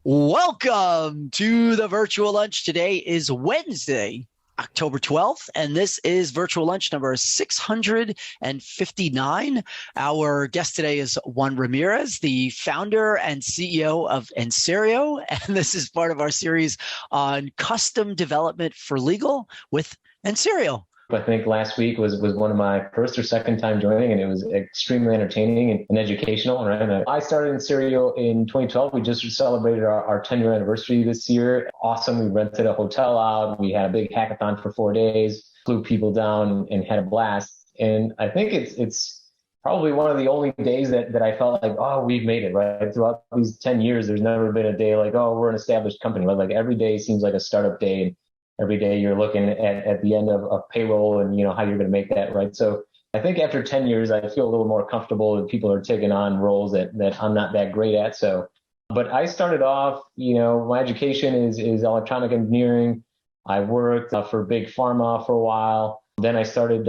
Welcome to the virtual lunch. Today is Wednesday, October 12th, and this is virtual lunch number 659. Our guest today is Juan Ramirez, the founder and CEO of NSerio, and this is part of our series on custom development for legal with NSerio. I think last week was one of my first or second time joining, and it was extremely entertaining and educational. Right? I started NSerio in 2012. We just celebrated our 10-year anniversary this year. Awesome. We rented a hotel out. We had a big hackathon for 4 days, flew people down and had a blast. And I think it's probably one of the only days that I felt like, oh, we've made it, right? Throughout these 10 years, there's never been a day like, oh, we're an established company. Like every day seems like a startup day. Every day you're looking at the end of payroll and, how you're going to make that, right? So I think after 10 years, I feel a little more comfortable that people are taking on roles that I'm not that great at. So, but I started off, my education is electronic engineering. I worked for big pharma for a while. Then I started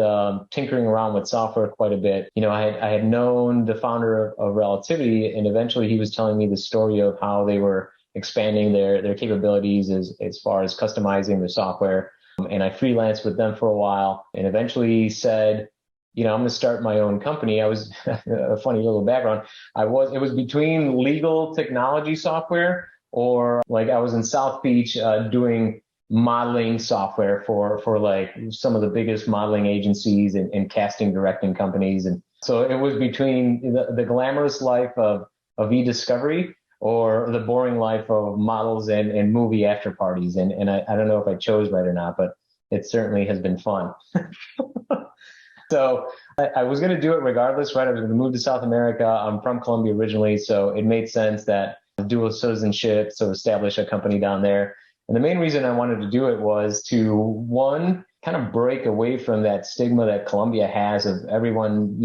tinkering around with software quite a bit. I had known the founder of Relativity, and eventually he was telling me the story of how they were expanding their capabilities as far as customizing the software. And I freelanced with them for a while and eventually said, I'm going to start my own company. I was a funny little background. It was between legal technology software or like I was in South Beach doing modeling software for like some of the biggest modeling agencies and casting directing companies. And so it was between the glamorous life of e-discovery or the boring life of models and movie after parties. And I don't know if I chose right or not, but it certainly has been fun. So I was going to do it regardless, right? I was going to move to South America. I'm from Colombia originally, so it made sense that dual citizenship, so establish a company down there. And the main reason I wanted to do it was to, one, kind of break away from that stigma that Colombia has of everyone,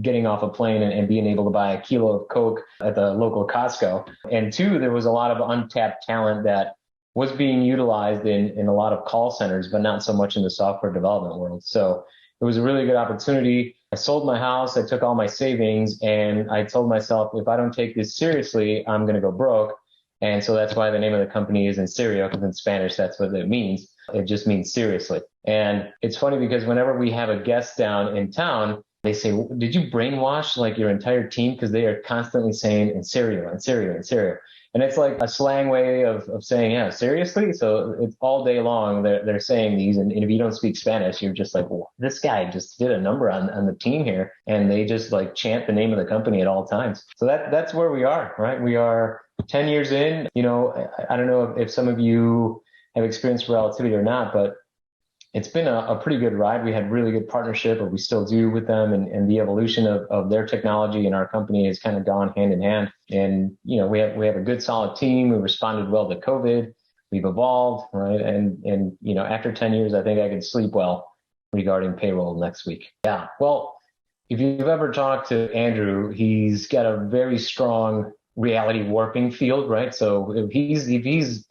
getting off a plane and being able to buy a kilo of Coke at the local Costco. And two, there was a lot of untapped talent that was being utilized in a lot of call centers, but not so much in the software development world. So it was a really good opportunity. I sold my house. I took all my savings and I told myself, if I don't take this seriously, I'm going to go broke. And so that's why the name of the company is NSerio, because in Spanish, that's what it means. It just means seriously. And it's funny because whenever we have a guest down in town, they say, did you brainwash like your entire team? Because they are constantly saying NSerio, NSerio, NSerio. And it's like a slang way of saying, yeah, seriously? So it's all day long they're saying these. And if you don't speak Spanish, you're just like, well, this guy just did a number on the team here. And they just like chant the name of the company at all times. So that's where we are, right? We are 10 years in. I don't know if some of you have experienced Relativity or not, but it's been a pretty good ride. We had really good partnership, or we still do with them, and the evolution of their technology and our company has kind of gone hand in hand. And we have a good solid team. We responded well to COVID. We've evolved, right? And after 10 years, I think I could sleep well regarding payroll next week. Yeah. Well, if you've ever talked to Andrew, he's got a very strong reality warping field, right? So if he's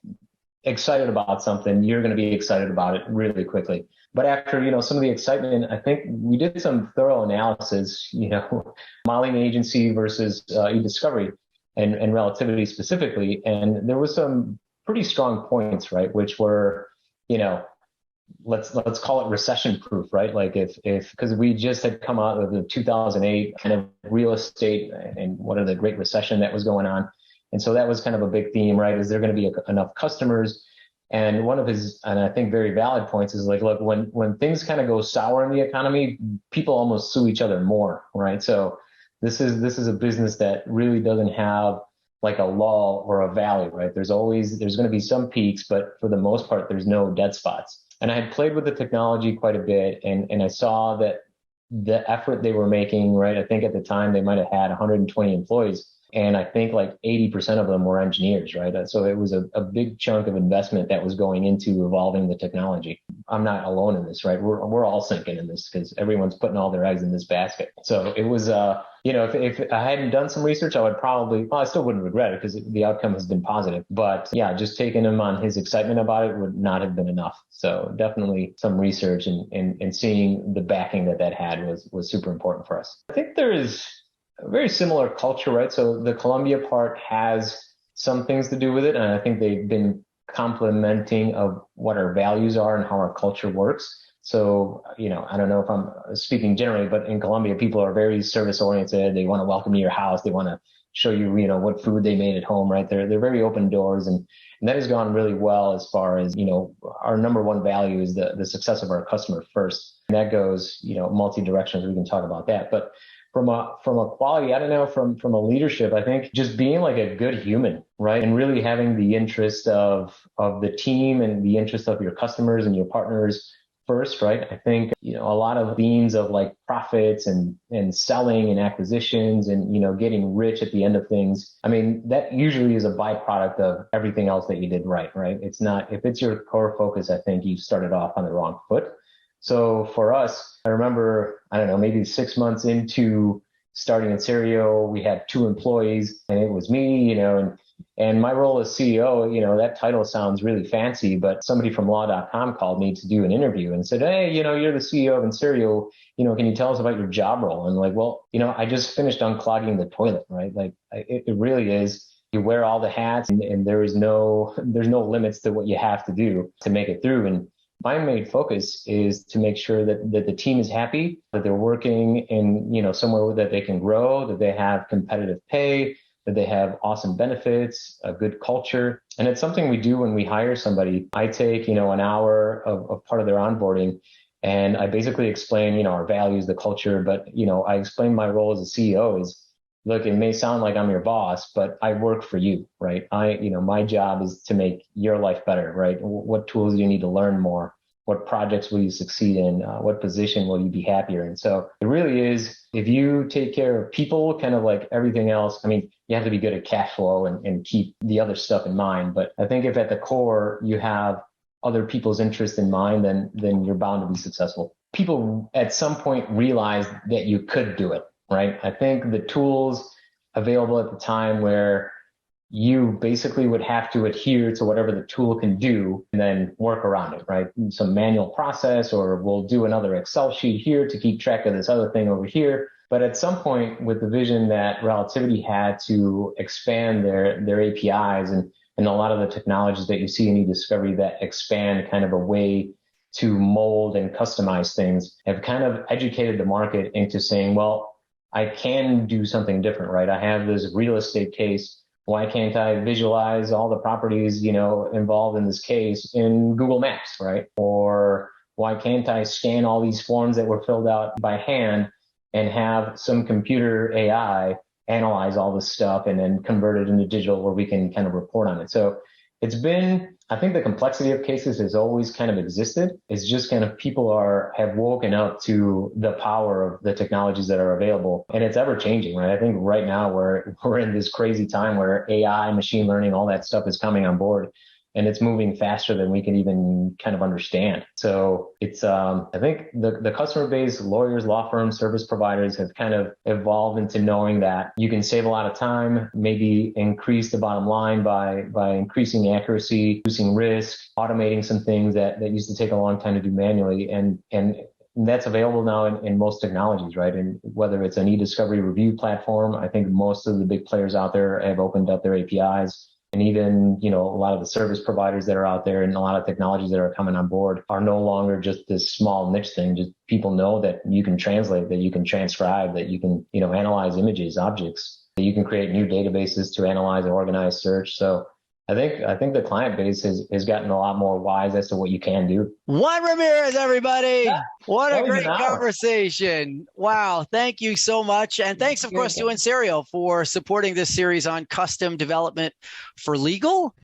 excited about something, you're going to be excited about it really quickly. But after, some of the excitement, I think we did some thorough analysis, modeling agency versus e-discovery and Relativity specifically. And there was some pretty strong points, right? Which were, let's call it recession proof, right? Like because we just had come out of the 2008 kind of real estate and what are the Great Recession that was going on. And so that was kind of a big theme, right? Is there going to be enough customers? And one of his, and I think very valid points is like, look, when things kind of go sour in the economy, people almost sue each other more, right? So this is a business that really doesn't have like a lull or a valley, right? There's going to be some peaks, but for the most part, there's no dead spots. And I had played with the technology quite a bit, and I saw that the effort they were making, right? I think at the time they might have had 120 employees. And I think like 80% of them were engineers, right? So it was a big chunk of investment that was going into evolving the technology. I'm not alone in this, right? We're all sinking in this because everyone's putting all their eggs in this basket. So it was, if I hadn't done some research, I would I still wouldn't regret it because the outcome has been positive. But yeah, just taking him on his excitement about it would not have been enough. So definitely some research and seeing the backing that had was super important for us. I think there is a very similar culture, right? So the Colombia part has some things to do with it. And I think they've been complementing of what our values are and how our culture works. So, I don't know if I'm speaking generally, but in Colombia, people are very service oriented. They want to welcome you to your house. They want to show you, what food they made at home, right? They're very open doors. And that has gone really well as far as, our number one value is the success of our customer first. And that goes, multi-directions. We can talk about that. But from a quality, I don't know, from a leadership, I think just being like a good human, right? And really having the interest of the team and the interest of your customers and your partners first, right? I think, a lot of themes of like profits and selling and acquisitions and, getting rich at the end of things. I mean, that usually is a byproduct of everything else that you did right? It's not, if it's your core focus, I think you started off on the wrong foot. So for us, I remember, I don't know, maybe 6 months into starting NSerio, we had 2 employees and it was me, and my role as CEO, that title sounds really fancy, but somebody from law.com called me to do an interview and said, hey, you're the CEO of NSerio, can you tell us about your job role? And like, well, I just finished unclogging the toilet, right? Like it really is, you wear all the hats and there's no limits to what you have to do to make it through. And my main focus is to make sure that the team is happy, that they're working in, somewhere that they can grow, that they have competitive pay, that they have awesome benefits, a good culture. And it's something we do when we hire somebody. I take, an hour of part of their onboarding and I basically explain, our values, the culture, but, I explain my role as a CEO is, look, it may sound like I'm your boss, but I work for you, right? My job is to make your life better, right? What tools do you need to learn more? What projects will you succeed in? What position will you be happier in? So it really is, if you take care of people, kind of like everything else, I mean, you have to be good at cash flow and keep the other stuff in mind. But I think if at the core you have other people's interest in mind, then you're bound to be successful. People at some point realized that you could do it, right? I think the tools available at the time where you basically would have to adhere to whatever the tool can do and then work around it, right? Some manual process, or we'll do another Excel sheet here to keep track of this other thing over here. But at some point with the vision that Relativity had to expand their APIs and a lot of the technologies that you see in eDiscovery that expand kind of a way to mold and customize things have kind of educated the market into saying, well, I can do something different, right? I have this real estate case. Why can't I visualize all the properties, involved in this case in Google Maps, right? Or why can't I scan all these forms that were filled out by hand and have some computer AI analyze all this stuff and then convert it into digital where we can kind of report on it? So it's been, I think the complexity of cases has always kind of existed. It's just kind of people have woken up to the power of the technologies that are available, and it's ever changing, right? I think right now we're in this crazy time where AI, machine learning, all that stuff is coming on board, and it's moving faster than we can even kind of understand. So it's, I think the customer base, lawyers, law firms, service providers have kind of evolved into knowing that you can save a lot of time, maybe increase the bottom line by increasing accuracy, reducing risk, automating some things that used to take a long time to do manually. And that's available now in most technologies, right? And whether it's an eDiscovery review platform, I think most of the big players out there have opened up their APIs. And even, a lot of the service providers that are out there and a lot of technologies that are coming on board are no longer just this small niche thing. Just people know that you can translate, that you can transcribe, that you can, analyze images, objects, that you can create new databases to analyze and organize search. So I think the client base has gotten a lot more wise as to what you can do. Juan Ramirez, everybody. Yeah, what a great conversation. Wow. Thank you so much. And thanks, of course, to NSerio for supporting this series on custom development for legal.